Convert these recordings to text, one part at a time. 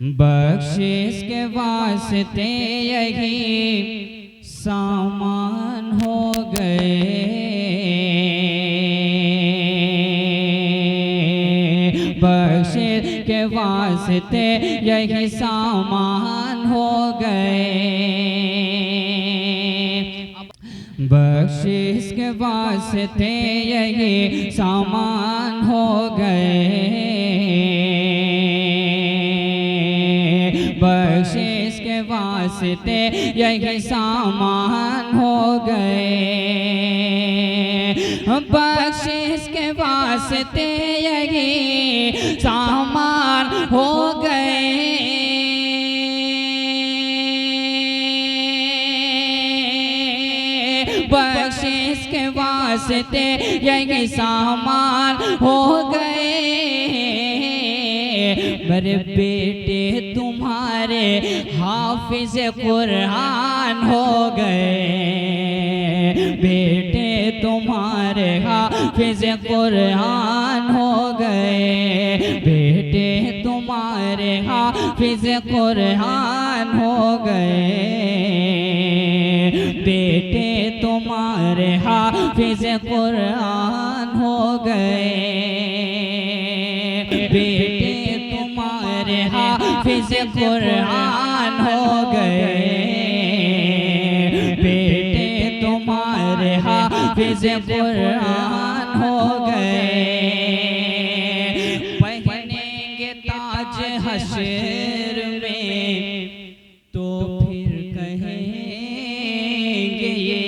बख्शिश के वास्ते यही सामान हो गए, बख्शिश के वास्ते यही सामान हो गए, बख्शिश के वास्ते यही सामान हो गए, बख्शिश के वास्ते यही सामान हो गए, बख्शिश के वास्ते यही सामान हो गए, बख्शिश के वास्ते यही सामान हो गए। मेरे बेटे तुम्हारे हाफिज कुरान हो गए, बेटे तुम्हारे हाफिज कुरान हो गए, बेटे तुम्हारे हाफिज कुरान हो गए, बेटे तुम्हारे हाफिज कुरान हो गए, बेटे तुम्हारे हाफिज कुरान हो गए, बेटे तुम्हारे हाफिज कुरान हो गए, पहनेंगे ताज हश्र में तो फिर कहेंगे ये,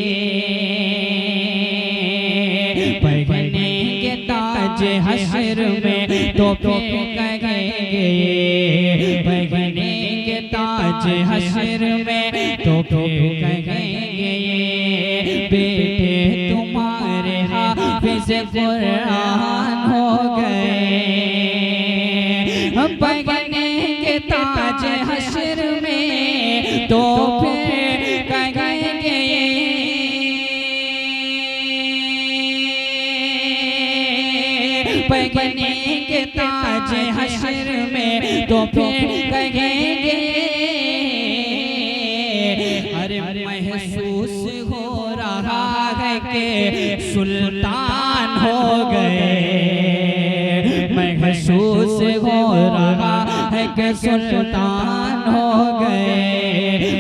पहनेंगे ताज हश्र में तो फिर कहेंगे ये, पहनेंगे ताज हश्र में तो फिर कहेंगे ये, बेटे तुम्हारे हाफिज कुरान हो गए, पहनेंगे ताज हश्र में तो फिर कहेंगे पहनेंगे ताज हश्र में तो फिर कहेंगे, अरे महसूस हो रहा है कि सुल्तान हो गए, महसूस हो रहा है कि सुल्तान हो गए,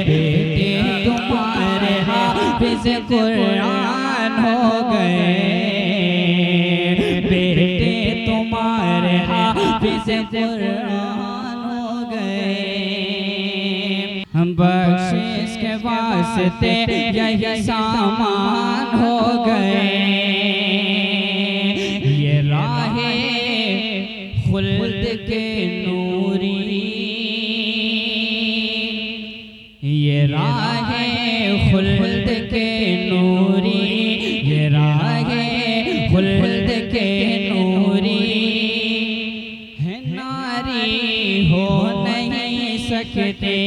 बेटे तुम्हारे हाफिज कुरान हो गए, बेटे तुम्हारे हाफिज कुरान हो गए, बख्शिश के वास्ते यही सामान हो गए, ये राहे खुल्द के नूरी, ये राहे खुल्द के नूरी, ये राहे खुल्द के नूरी, है नारी हो नहीं सकते,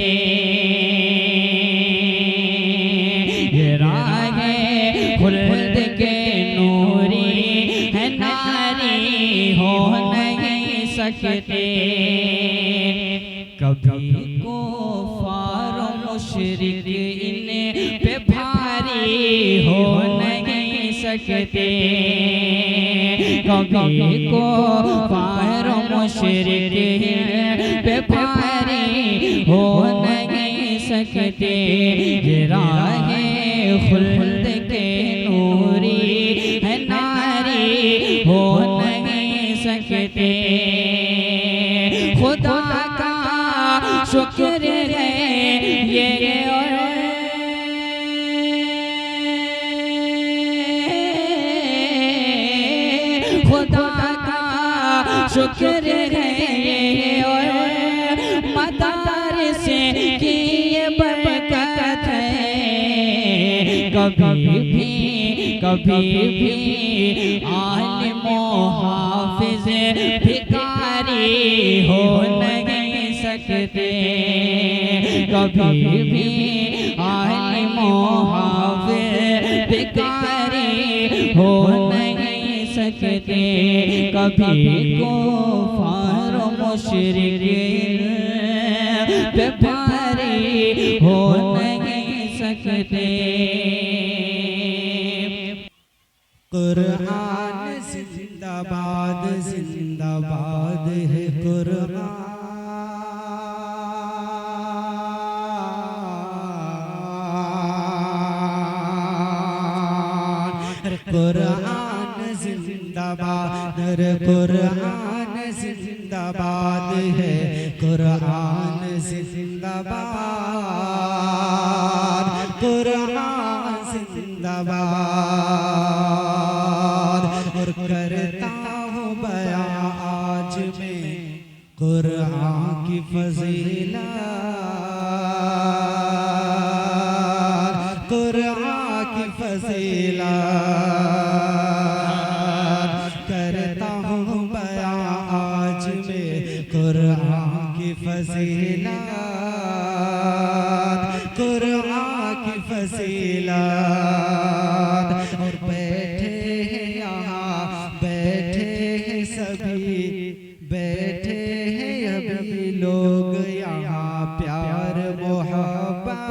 ये राहे खुल्द के नूरी, है नारी हो नहीं सकते, कभी कुफार मुशरिक इन पे भारी हो नहीं सकते, कभी कुफार मुशरिक पे भारी हो नहीं सकते, ये राहे खुल्द के नूरी, है नारी हो नहीं सकते, खुदा का शुक्र है ये खुदा का शुक्र है ये और मदारिस की ये बरकत है, कभी भी आलिम हाफिज भिखारी हो नहीं सकते, कभी भी आलिम हाफिज भिखारी हो नहीं सकते, कभी कुफार मुशरिक पे भारी हो नहीं सकते। कुरान जिंदाबाद जिंदाबाद है कुरान। कुरान जिंदाबाद कुरान जिंदाबाद है कुरान जिंदाबाद कुरान जिंदाबाद। और करता हूँ बयां आज मैं कुरान की फजीलत कुरान की फजीलत। करता हूँ बयां आज मैं कुरान की फजीलत कुरान की फजीलत। और बैठे हैं यहाँ बैठे हैं सभी बैठे हैं अभी लोग यहाँ प्यार मोहब्बत